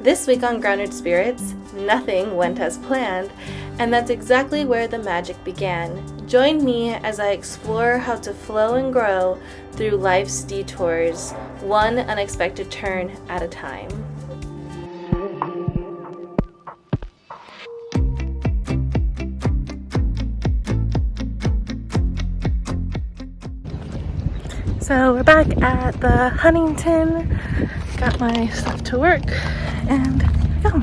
This week on Grounded Spirits, nothing went as planned, and that's exactly where the magic began. Join me as I explore how to flow and grow through life's detours, one unexpected turn at a time. So we're back at the Huntington, got my stuff to work, and go.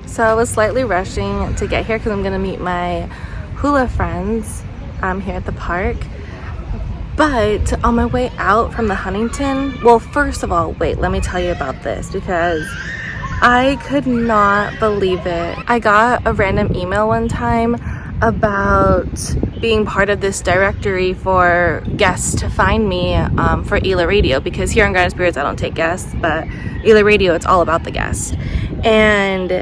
So I was slightly rushing to get here because I'm going to meet my hula friends here at the park. But on my way out from the Huntington, well, first of all, wait, let me tell you about this because I could not believe it. I got a random email one time about being part of this directory for guests to find me for Ela Radio, because here on Grounded Spirits I don't take guests, but Ela Radio, it's all about the guests. And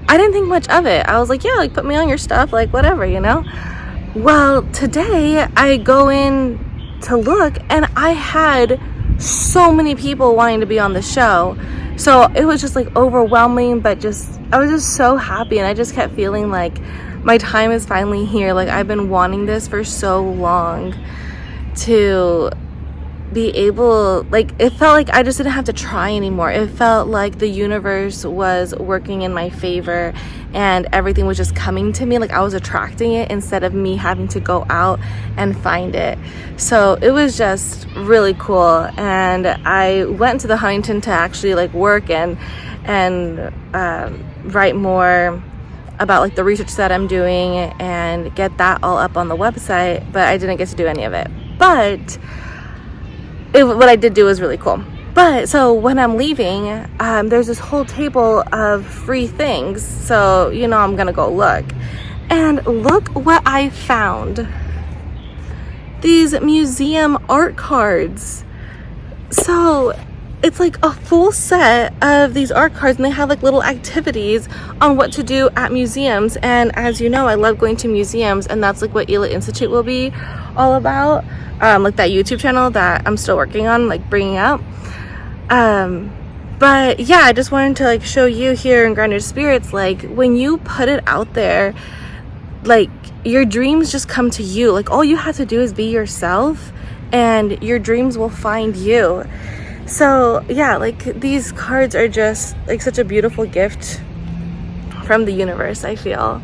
I didn't think much of it. I was like, yeah, like put me on your stuff, like whatever, you know? Well, today I go in to look and I had so many people wanting to be on the show. So it was just like overwhelming, but I was just so happy, and I just kept feeling like my time is finally here. Like I've been wanting this for so long to be able, like it felt like I just didn't have to try anymore. It felt like the universe was working in my favor and everything was just coming to me, like I was attracting it instead of me having to go out and find it. So it was just really cool, and I went to the Huntington to actually like work and write more about like the research that I'm doing and get that all up on the website, but I didn't get to do any of it. But what I did do was really cool. But so when I'm leaving, there's this whole table of free things. So, you know, I'm gonna go look. And look what I found. These museum art cards. So it's like a full set of these art cards, and they have like little activities on what to do at museums. And as you know, I love going to museums, and that's like what Ela Institute will be all about. Like that YouTube channel that I'm still working on, like bringing up. But yeah, I just wanted to like show you here in Grounded Spirits, like when you put it out there, like your dreams just come to you. Like all you have to do is be yourself and your dreams will find you. So yeah, like these cards are just like such a beautiful gift from the universe, I feel.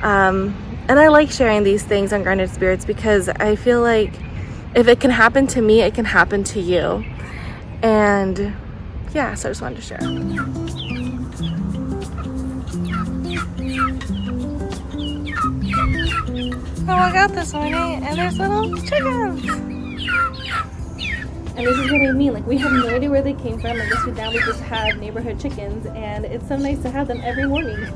And I like sharing these things on Grounded Spirits because I feel like if it can happen to me, it can happen to you. And yeah, so I just wanted to share. I woke out this morning and there's little chickens. And this is what I mean, like we have no idea where they came from. I guess now we just have neighborhood chickens, and it's so nice to have them every morning.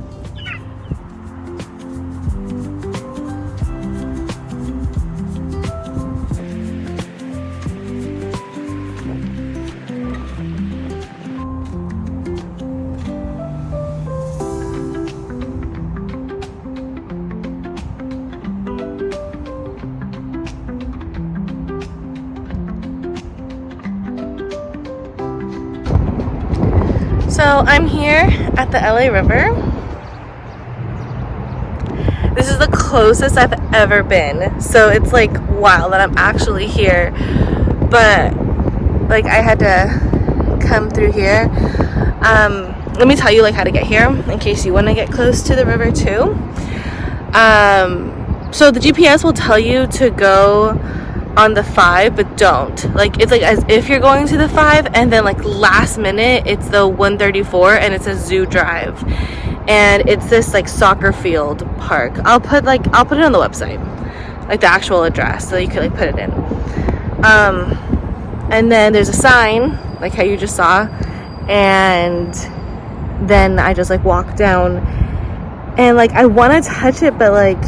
So I'm here at the LA River. This is the closest I've ever been. So it's like wow that I'm actually here. But like I had to come through here. Let me tell you like how to get here in case you want to get close to the river too. So the GPS will tell you to go on the 5, but don't. Like it's like as if you're going to the 5, and then like last minute it's the 134 and it's a zoo drive, and it's this like soccer field park. I'll put it on the website, like the actual address, so you can like put it in. And then there's a sign like how you just saw, and then I just like walk down, and like I want to touch it, but like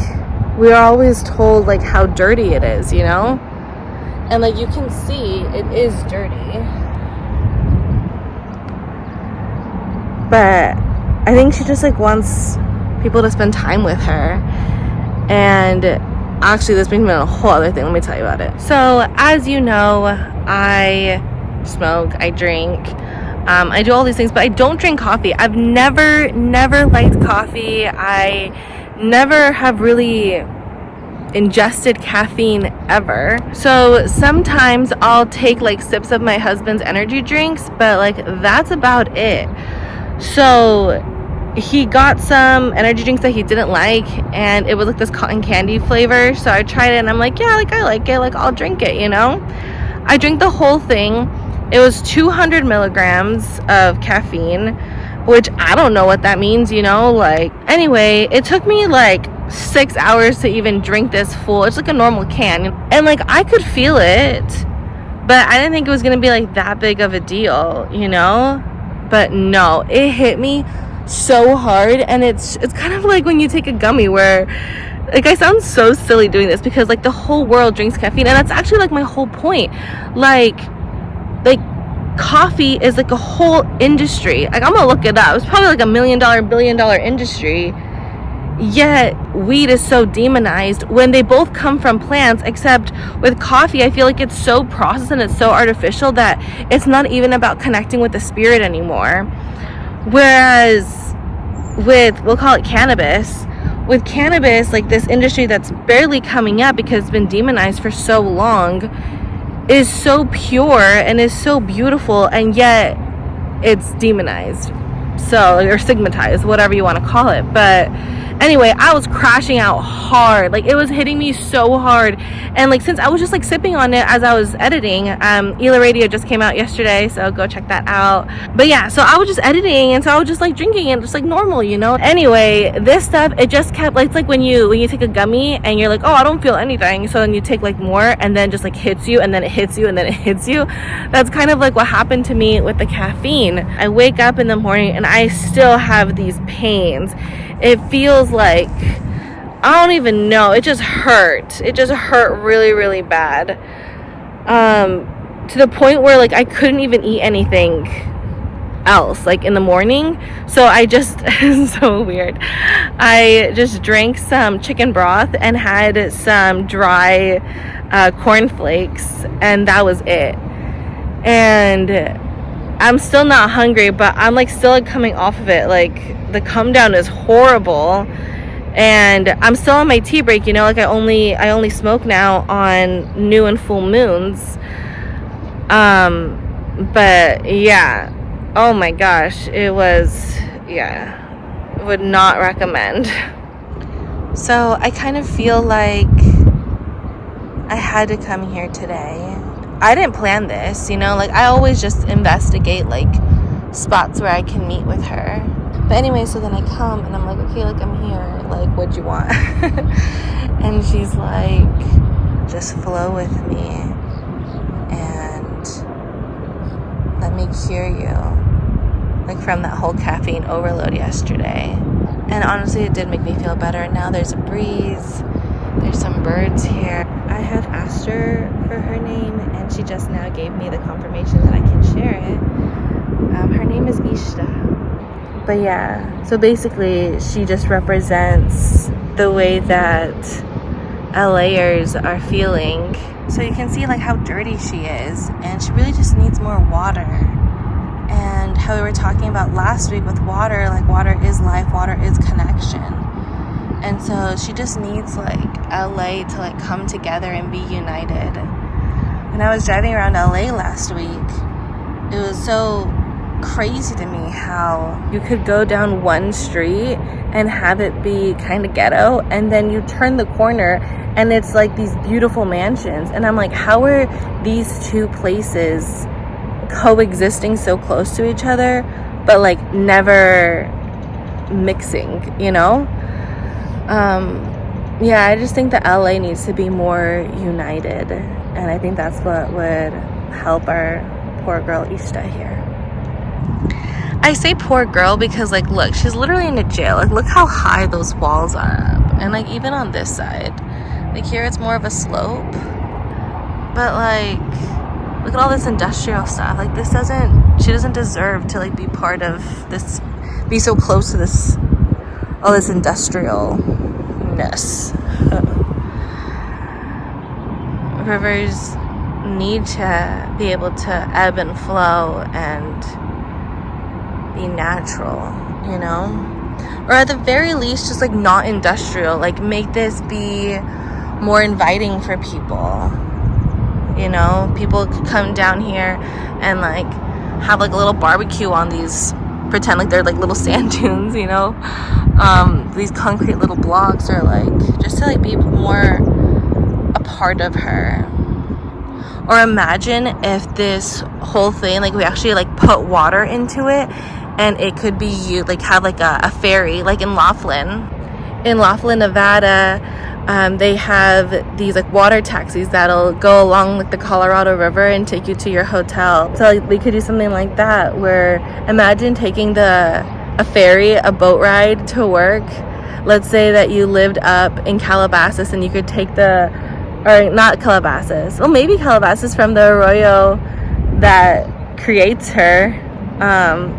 we are always told like how dirty it is, you know? And like you can see it is dirty, but I think she just like wants people to spend time with her. And actually, this brings me to a whole other thing. Let me tell you about it. So as you know, I smoke, I drink, I do all these things, but I don't drink coffee. I've never liked coffee. I never have really ingested caffeine ever. So sometimes I'll take like sips of my husband's energy drinks, but like that's about it. So he got some energy drinks that he didn't like, and it was like this cotton candy flavor. So I tried it and I'm like, yeah, like I like it, like I'll drink it, you know. I drank the whole thing. It was 200 milligrams of caffeine, which I don't know what that means, you know. Like, anyway, it took me like 6 hours to even drink this full. It's like a normal can, and like I could feel it, but I didn't think it was gonna be like that big of a deal, you know. But no, it hit me so hard. And it's kind of like when you take a gummy, where like I sound so silly doing this because like the whole world drinks caffeine, and that's actually like my whole point. Like coffee is like a whole industry. Like I'm gonna look it up. It's probably like $1 million, billion industry. Yet weed is so demonized when they both come from plants. Except with coffee, I feel like it's so processed and it's so artificial that it's not even about connecting with the spirit anymore. Whereas with, we'll call it cannabis, with cannabis, like this industry that's barely coming up because it's been demonized for so long, is so pure and is so beautiful, and yet it's demonized, so, or stigmatized, whatever you want to call it. But anyway, I was crashing out hard. Like it was hitting me so hard. And like since I was just like sipping on it as I was editing, Ela Radio just came out yesterday, so go check that out. But yeah, so I was just editing, and so I was just like drinking it just like normal, you know. Anyway, this stuff, it just kept like, it's like when you take a gummy and you're like, oh, I don't feel anything, so then you take like more, and then just like hits you, and then it hits you, and then it hits you. That's kind of like what happened to me with the caffeine. I wake up in the morning and I still have these pains. It feels like, I don't even know, it just hurt. It just hurt really, really bad. To the point where like I couldn't even eat anything else like in the morning. So I just, it's so weird. I just drank some chicken broth and had some dry cornflakes, and that was it. And I'm still not hungry, but I'm like still like coming off of it. Like the come down is horrible, and I'm still on my tea break, you know. Like I only smoke now on new and full moons. But yeah, oh my gosh, it was, yeah, would not recommend. So I kind of feel like I had to come here today. I didn't plan this, you know, like I always just investigate like spots where I can meet with her. But anyway, so then I come and I'm like, okay, like I'm here, like what'd you want? And she's like, just flow with me and let me cure you, like from that whole caffeine overload yesterday. And honestly, it did make me feel better. Now there's a breeze, there's some birds here. I had asked her for her name, and she just now gave me the confirmation that I can share it. Her name is Ishta. But yeah, so basically she just represents the way that LAers are feeling. So you can see like how dirty she is, and she really just needs more water. And how we were talking about last week with water, like water is life, water is connection. And so she just needs like LA to like come together and be united. When I was driving around LA last week, it was so crazy to me how you could go down one street and have it be kind of ghetto, and then you turn the corner and it's like these beautiful mansions. And I'm like, how are these two places coexisting so close to each other, but like never mixing, you know? Yeah, I just think that LA needs to be more united, and I think that's what would help our poor girl Ishta here. I say poor girl because like look, she's literally in a jail. Like look how high those walls are up, and like even on this side, like here it's more of a slope, but like look at all this industrial stuff. Like this doesn't, she doesn't deserve to like be part of this be so close to this, all this industrialness. Rivers need to be able to ebb and flow and be natural, you know? Or at the very least, just like not industrial. Like make this be more inviting for people. You know, people could come down here and like have like a little barbecue on these, pretend like they're like little sand dunes, you know? These concrete little blocks, or like just to like be more a part of her. Or imagine if this whole thing, like we actually like put water into it, and it could be you like have like a ferry, like in Laughlin, Nevada. They have these like water taxis that'll go along like the Colorado River and take you to your hotel. So like, we could do something like that, where imagine taking a ferry, a boat ride to work. Let's say that you lived up in Calabasas, and you could take or not Calabasas, well maybe Calabasas, from the arroyo that creates her,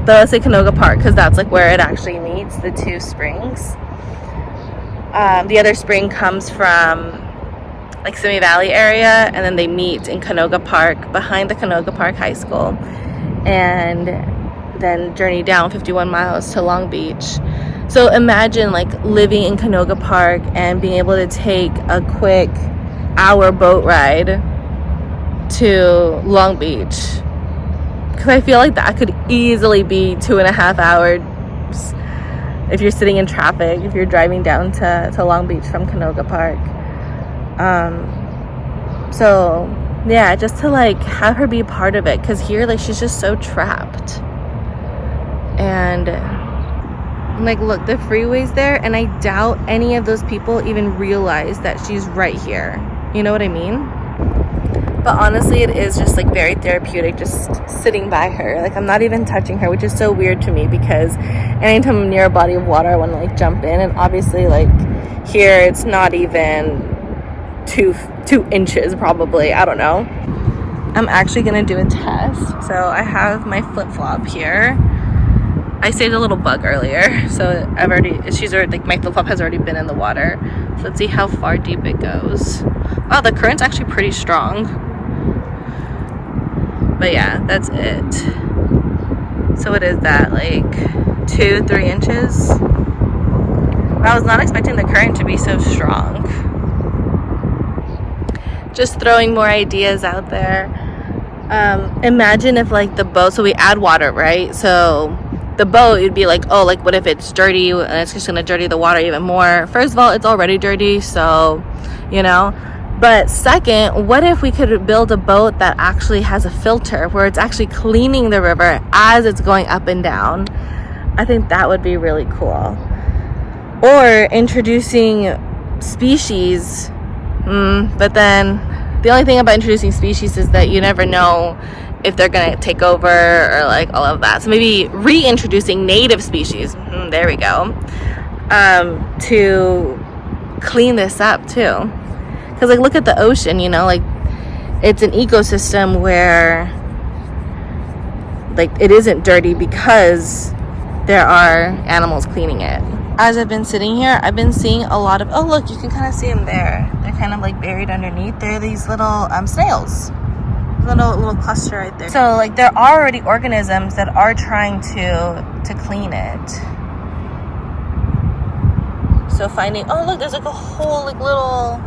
though let's say Canoga Park, because that's like where it actually meets the two springs. The other spring comes from like Simi Valley area, and then they meet in Canoga Park behind the Canoga Park High School, and then journey down 51 miles to Long Beach. So imagine like living in Canoga Park and being able to take a quick hour boat ride to Long Beach, because I feel like that could easily be 2.5 hours if you're sitting in traffic, if you're driving down to Long Beach from Canoga Park. So yeah, just to like have her be a part of it, because here like she's just so trapped. And like look, the freeway's there, and I doubt any of those people even realize that she's right here. You know what I mean? But honestly, it is just like very therapeutic just sitting by her. Like I'm not even touching her, which is so weird to me, because anytime I'm near a body of water, I want to like jump in. And obviously like here it's not even two inches probably. I don't know. I'm actually gonna do a test. So I have my flip-flop here. I saved a little bug earlier, so my flip-flop has already been in the water. So let's see how far deep it goes. Wow, the current's actually pretty strong. But yeah, that's it. So what is that, like 2-3 inches? I was not expecting the current to be so strong. Just throwing more ideas out there. Imagine if like the boat, so we add water, right? So the boat, you'd be like, oh, like what if it's dirty and it's just gonna dirty the water even more? First of all, it's already dirty, so you know. But second, what if we could build a boat that actually has a filter, where it's actually cleaning the river as it's going up and down? I think that would be really cool. Or introducing species, but then the only thing about introducing species is that you never know if they're gonna take over or like all of that. So maybe reintroducing native species, there we go, to clean this up too. Because like look at the ocean, you know, like it's an ecosystem where like it isn't dirty because there are animals cleaning it. As I've been sitting here, I've been seeing a lot of, oh look, you can kind of see them there. They're kind of like buried underneath. They're these little snails. Little cluster right there. So like there are already organisms that are trying to clean it. So finding, oh look, there's like a whole like little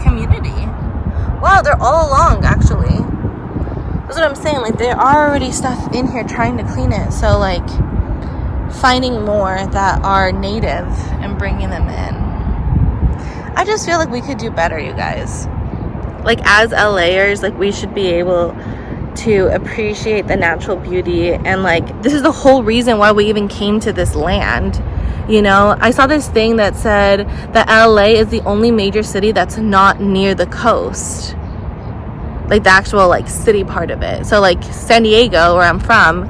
community. Wow, they're all along actually. That's what I'm saying, like there are already stuff in here trying to clean it. So like finding more that are native and bringing them in. I just feel like we could do better, you guys. Like as LAers, like we should be able to appreciate the natural beauty, and like this is the whole reason why we even came to this land. You know, I saw this thing that said that LA is the only major city that's not near the coast, like the actual like city part of it. So like San Diego, where I'm from,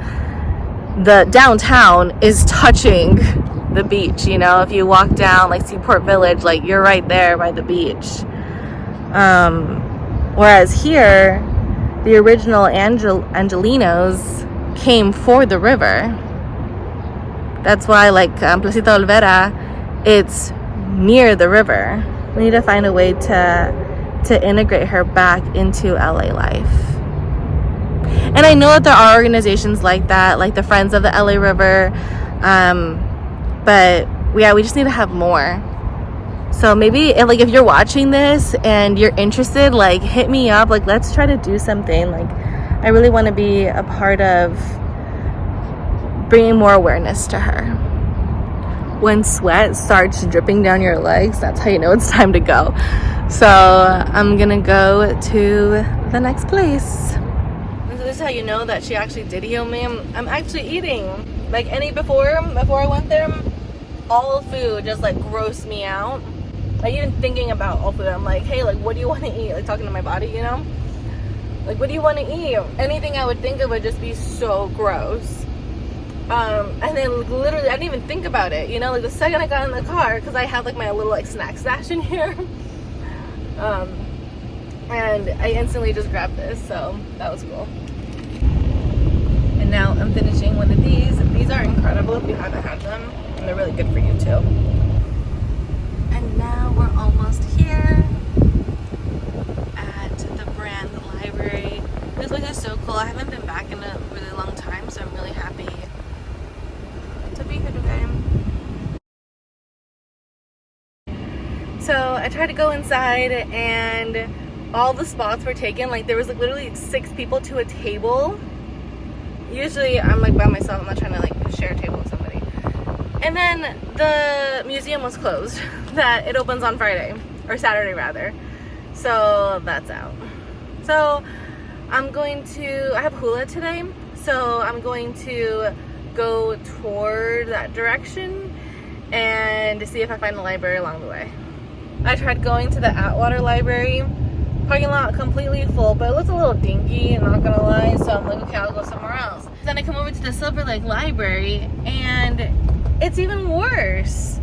the downtown is touching the beach. You know, if you walk down like Seaport Village, like you're right there by the beach. Whereas here, the original Angelinos came for the river. That's why, like, Placita Olvera, it's near the river. We need to find a way to integrate her back into LA life. And I know that there are organizations like that, like the Friends of the LA River, but yeah, we just need to have more. So maybe if you're watching this and you're interested, like, hit me up. Like, let's try to do something. Like, I really want to be a part of bringing more awareness to her. When sweat starts dripping down your legs, that's how you know it's time to go. So I'm gonna go to the next place. So this is how you know that she actually did heal me. I'm actually eating. Like, before I went there, all food just like grossed me out. Like, even thinking about all food, I'm like, hey, like, what do you want to eat? Like, talking to my body, you know? Like, what do you want to eat? Anything I would think of would just be so gross. And then literally, I didn't even think about it, you know? Like, the second I got in the car, because I had like my little like snack stash in here, and I instantly just grabbed this, so that was cool. And now I'm finishing one of these. These are incredible if you haven't had them, and they're really good for you too. And now we're almost here at the Brand Library. This place is so cool. I haven't been back in a really long time, so I'm really happy to be here today. So I tried to go inside and all the spots were taken. Like, there was like literally 6 people to a table. Usually I'm like by myself. I'm not trying to like share a table with somebody. And then the museum was closed. That it opens on Friday, or Saturday rather. So that's out. So I have hula today. So I'm going to go toward that direction and see if I find the library along the way. I tried going to the Atwater Library. Parking lot completely full, but it looks a little dinky, I'm not gonna lie, so I'm like, okay, I'll go somewhere else. Then I come over to the Silver Lake Library, and it's even worse.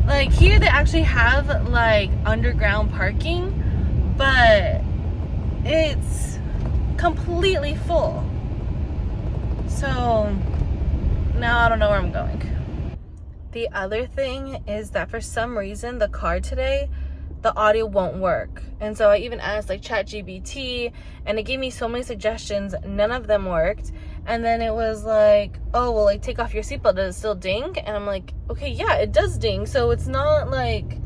Like, here they actually have like underground parking, but it's completely full. So now I don't know where I'm going. The other thing is that for some reason the car today, the audio won't work. And so I even asked like ChatGPT, and it gave me so many suggestions, none of them worked. And then it was like, oh, well, like, take off your seatbelt, does it still ding? And I'm like, okay, yeah, it does ding. So it's not like,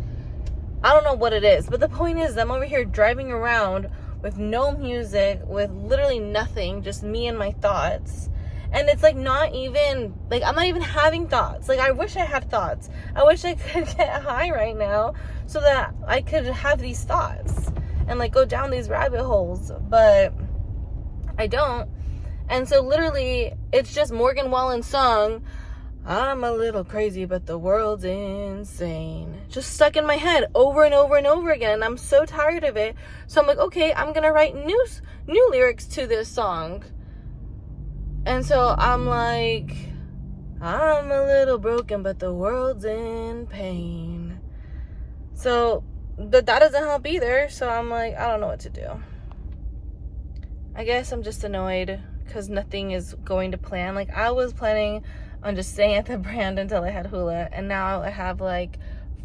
I don't know what it is. But the point is, I'm over here driving around with no music, with literally nothing, just me and my thoughts. And it's like not even, like, I'm not even having thoughts. Like, I wish I had thoughts. I wish I could get high right now so that I could have these thoughts and like go down these rabbit holes, but I don't. And so literally it's just Morgan Wallen's song, I'm a little crazy but the world's insane, just stuck in my head over and over and over again, and I'm so tired of it. So I'm like, okay, I'm gonna write new lyrics to this song. And so I'm like, I'm a little broken but the world's in pain. So that doesn't help either. So I'm like, I don't know what to do. I guess I'm just annoyed because nothing is going to plan. Like, I was planning on just staying at the Brand until I had hula, and now I have like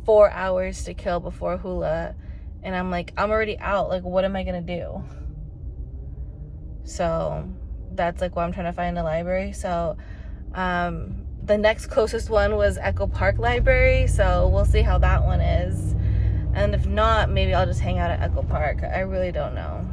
4 hours to kill before hula, and I'm like, I'm already out. Like, what am I gonna do? So that's like why I'm trying to find a library. So the next closest one was Echo Park Library, so we'll see how that one is. And if not, maybe I'll just hang out at Echo Park. I really don't know.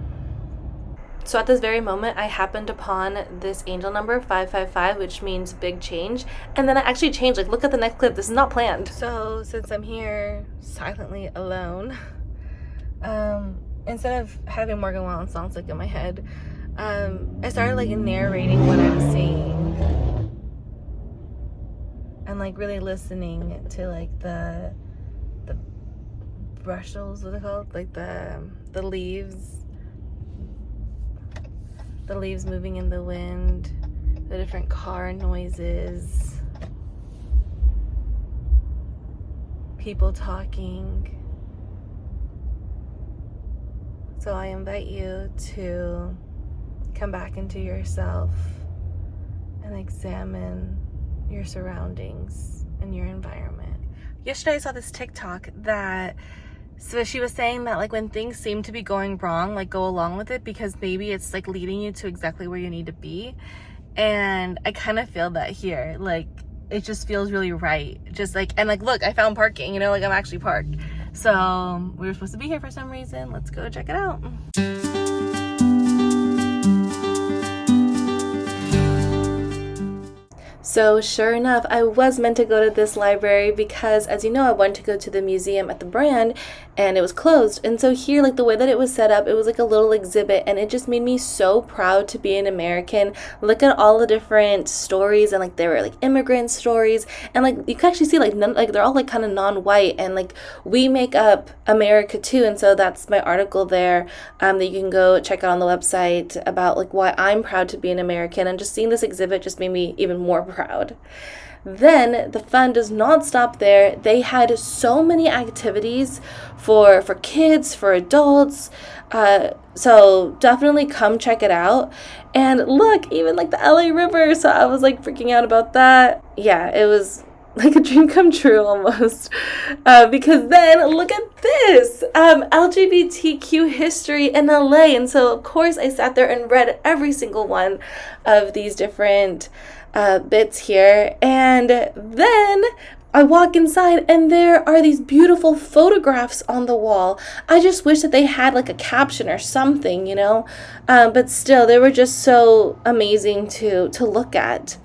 So at this very moment, I happened upon this angel number 555, which means big change. And then I actually changed. Like, look at the next clip. This is not planned. So since I'm here silently alone, instead of having Morgan Wallen songs like in my head, I started like narrating what I'm seeing and like really listening to like the brushels, what are they called? Like the leaves moving in the wind, the different car noises, people talking. So I invite you to come back into yourself and examine your surroundings and your environment. Yesterday I saw this TikTok that, so she was saying that like when things seem to be going wrong, like go along with it because maybe it's like leading you to exactly where you need to be. And I kind of feel that here, like it just feels really right. Just like, and like, look, I found parking, you know, like I'm actually parked. So we were supposed to be here for some reason. Let's go check it out. So sure enough, I was meant to go to this library because, as you know, I wanted to go to the museum at the Brand and it was closed. And so here, like the way that it was set up, it was like a little exhibit and it just made me so proud to be an American. Look at all the different stories, and like there were like immigrant stories, and like you can actually see like none, like they're all like kind of non-white, and like we make up America too. And so that's my article there that you can go check out on the website about like why I'm proud to be an American. And just seeing this exhibit just made me even more proud. Then the fun does not stop there. They had so many activities for kids, for adults. So definitely come check it out. And look, even like the LA River. So I was like freaking out about that. Yeah, it was like a dream come true almost. Because then look at this, LGBTQ history in LA. And so of course I sat there and read every single one of these different bits here. And then I walk inside and there are these beautiful photographs on the wall. I just wish that they had like a caption or something, you know, but still they were just so amazing to look at.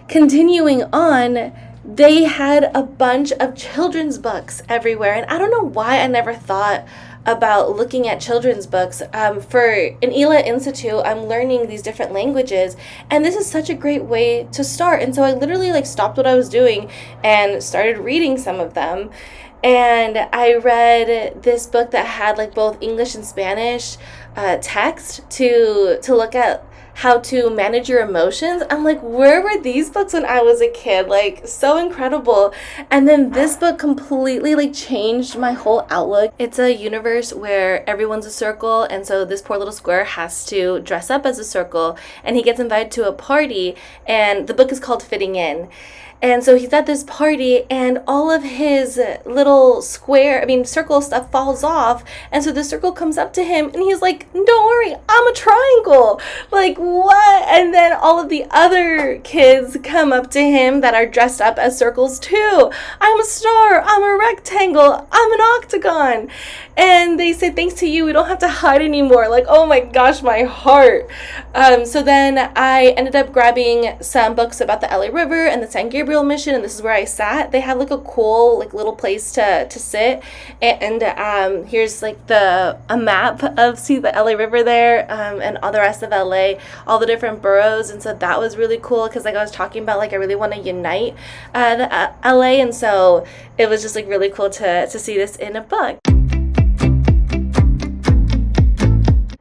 Continuing on, they had a bunch of children's books everywhere, and I don't know why I never thought about looking at children's books. For an ELA Institute, I'm learning these different languages, and this is such a great way to start. And so I literally like stopped what I was doing and started reading some of them. And I read this book that had like both English and Spanish text to look at how to manage your emotions. I'm like, where were these books when I was a kid? Like, so incredible. And then this book completely like changed my whole outlook. It's a universe where everyone's a circle, and so this poor little square has to dress up as a circle, and he gets invited to a party, and the book is called Fitting In. And so he's at this party and all of his little circle stuff falls off. And so the circle comes up to him and he's like, don't worry, I'm a triangle. Like, what? And then all of the other kids come up to him that are dressed up as circles too. I'm a star, I'm a rectangle, I'm an octagon. And they say, thanks to you, we don't have to hide anymore. Like, oh my gosh, my heart. So then I ended up grabbing some books about the LA River and the San Gabriel mission, and this is where I sat. They had like a cool like little place to sit, and here's like a map of the LA River there, and all the rest of LA, all the different boroughs. And so that was really cool because like I was talking about, like I really want to unite LA, and so it was just like really cool to see this in a book.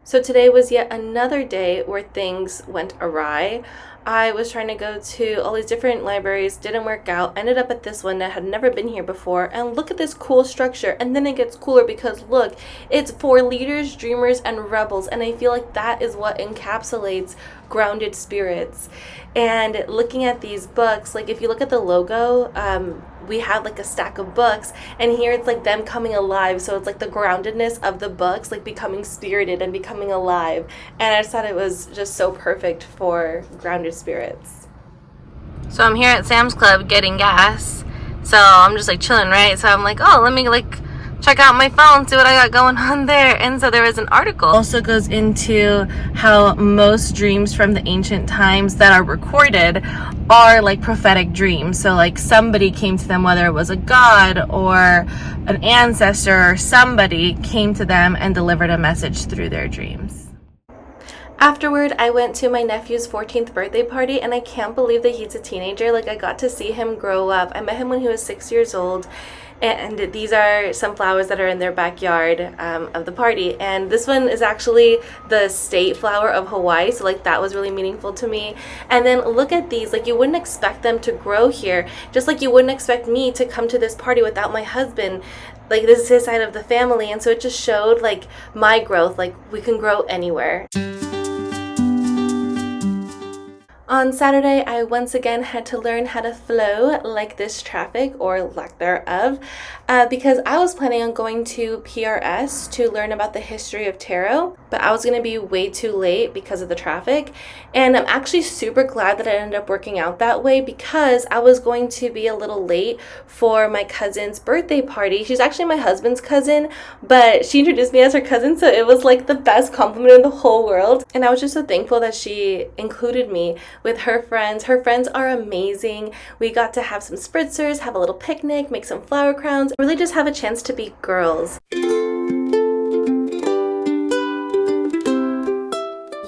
So today was yet another day where things went awry. I was trying to go to all these different libraries, didn't work out, ended up at this one that had never been here before, and look at this cool structure. And then it gets cooler because look, it's for leaders, dreamers, and rebels, and I feel like that is what encapsulates grounded spirits. And looking at these books, like if you look at the logo, we have like a stack of books, and here it's like them coming alive. So it's like the groundedness of the books like becoming spirited and becoming alive, and I just thought it was just so perfect for grounded spirits. So I'm here at Sam's Club getting gas, so I'm just like chilling, right? So I'm like, oh, let me like check out my phone, see what I got going on there. And so there was an article. Also goes into how most dreams from the ancient times that are recorded are like prophetic dreams. So like somebody came to them, whether it was a god or an ancestor, or somebody came to them and delivered a message through their dreams. Afterward, I went to my nephew's 14th birthday party, and I can't believe that he's a teenager. Like, I got to see him grow up. I met him when he was 6 years old, and these are some flowers that are in their backyard of the party. And this one is actually the state flower of Hawaii, so like that was really meaningful to me. And then look at these, like you wouldn't expect them to grow here, just like you wouldn't expect me to come to this party without my husband. Like, this is his side of the family, and so it just showed like my growth, like we can grow anywhere. On Saturday, I once again had to learn how to flow like this traffic, or lack thereof, because I was planning on going to PRS to learn about the history of tarot, but I was going to be way too late because of the traffic. And I'm actually super glad that I ended up working out that way, because I was going to be a little late for my cousin's birthday party. She's actually my husband's cousin, but she introduced me as her cousin, so it was like the best compliment in the whole world. And I was just so thankful that she included me with her friends. Her friends are amazing. We got to have some spritzers, have a little picnic, make some flower crowns, really just have a chance to be girls.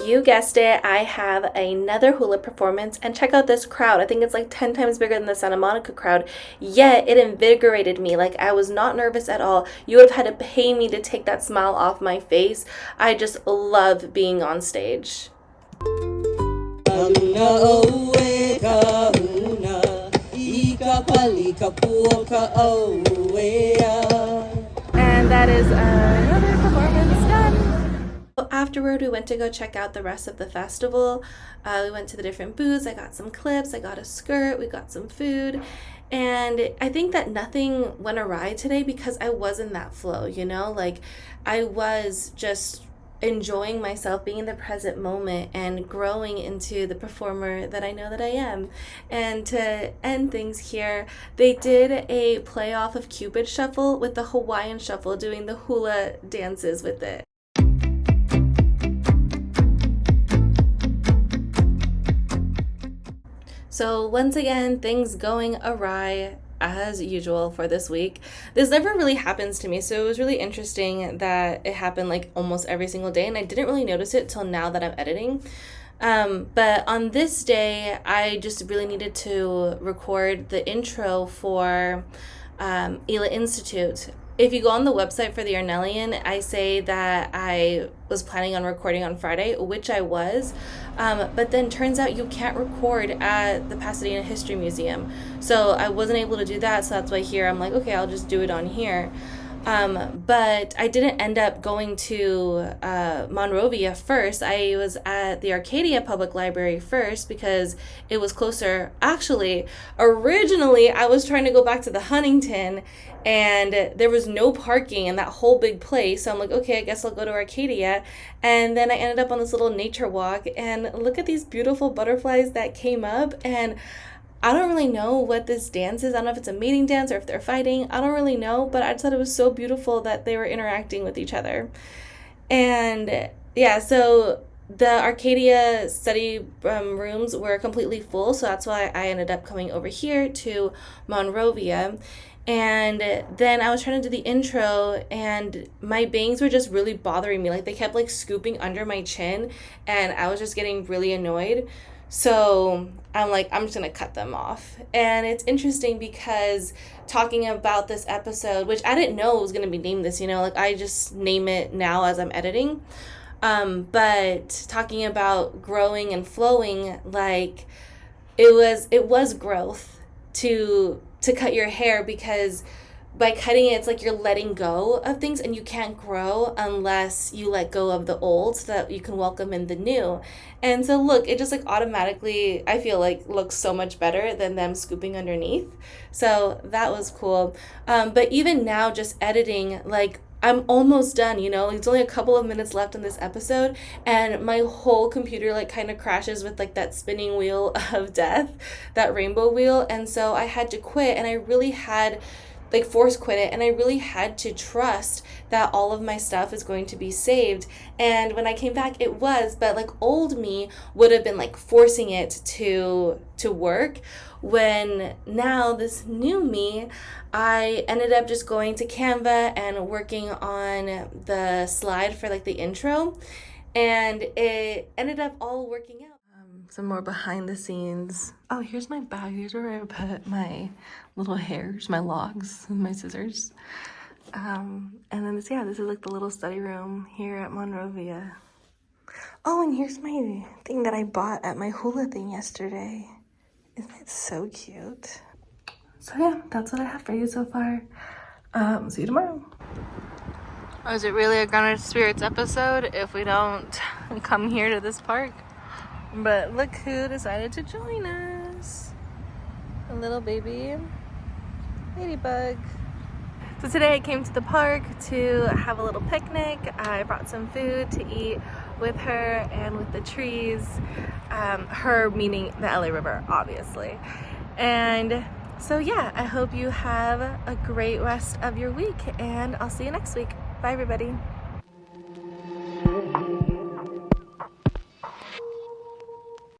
You guessed it, I have another hula performance, and check out this crowd. I think it's like 10 times bigger than the Santa Monica crowd, yet it invigorated me. Like, I was not nervous at all. You would have had to pay me to take that smile off my face. I just love being on stage. And that is another performance done. Afterward, we went to go check out the rest of the festival. We went to the different booths. I got some clips, I got a skirt, we got some food. And I think that nothing went awry today because I was in that flow, you know? Like, I was just enjoying myself, being in the present moment, and growing into the performer that I know that I am. And to end things here, they did a playoff of Cupid Shuffle with the Hawaiian Shuffle, doing the hula dances with it. So once again, things going awry as usual for this week. This never really happens to me, so it was really interesting that it happened like almost every single day, and I didn't really notice it till now that I'm editing. But on this day, I just really needed to record the intro for Ela Institute. If you go on the website for the Arnellian, I say that I was planning on recording on Friday, which I was, but then turns out you can't record at the Pasadena History Museum. So I wasn't able to do that, so that's why here I'm like, okay, I'll just do it on here. But I didn't end up going to Monrovia first. I was at the Arcadia Public Library first because it was closer. Actually, originally I was trying to go back to the Huntington, and there was no parking in that whole big place. So I'm like, okay, I guess I'll go to Arcadia. And then I ended up on this little nature walk, and look at these beautiful butterflies that came up. And I don't really know what this dance is. I don't know if it's a mating dance or if they're fighting. I don't really know, but I just thought it was so beautiful that they were interacting with each other. And yeah, so the Arcadia study rooms were completely full, so that's why I ended up coming over here to Monrovia. And then I was trying to do the intro, and my bangs were just really bothering me. Like, they kept like scooping under my chin, and I was just getting really annoyed. So I'm like, I'm just going to cut them off. And it's interesting because talking about this episode, which I didn't know it was going to be named this, you know, like I just name it now as I'm editing. But talking about growing and flowing, like it was growth to cut your hair, because by cutting it, it's like you're letting go of things, and you can't grow unless you let go of the old so that you can welcome in the new. And so look, it just like automatically, I feel like, looks so much better than them scooping underneath. So that was cool. But even now, just editing, like I'm almost done, you know, like it's only a couple of minutes left in this episode, and my whole computer like kind of crashes with like that spinning wheel of death, that rainbow wheel. And so I had to quit, and I really had like force quit it, and I really had to trust that all of my stuff is going to be saved. And when I came back, it was, but like old me would have been like forcing it to work, when now this new me, I ended up just going to Canva and working on the slide for like the intro, and it ended up all working out. Some more behind the scenes. Oh, here's my bag. Here's where I put my little hairs, my logs, my scissors. And then this is like the little study room here at Monrovia. Oh, and here's my thing that I bought at my hula thing yesterday. Isn't it so cute? So yeah, that's what I have for you so far. See you tomorrow. Oh, is it really a Grounded Spirits episode if we don't come here to this park? But look who decided to join us. A little baby ladybug. So today I came to the park to have a little picnic. I brought some food to eat with her and with the trees. Her meaning the LA River, obviously. And so yeah, I hope you have a great rest of your week, and I'll see you next week. Bye everybody.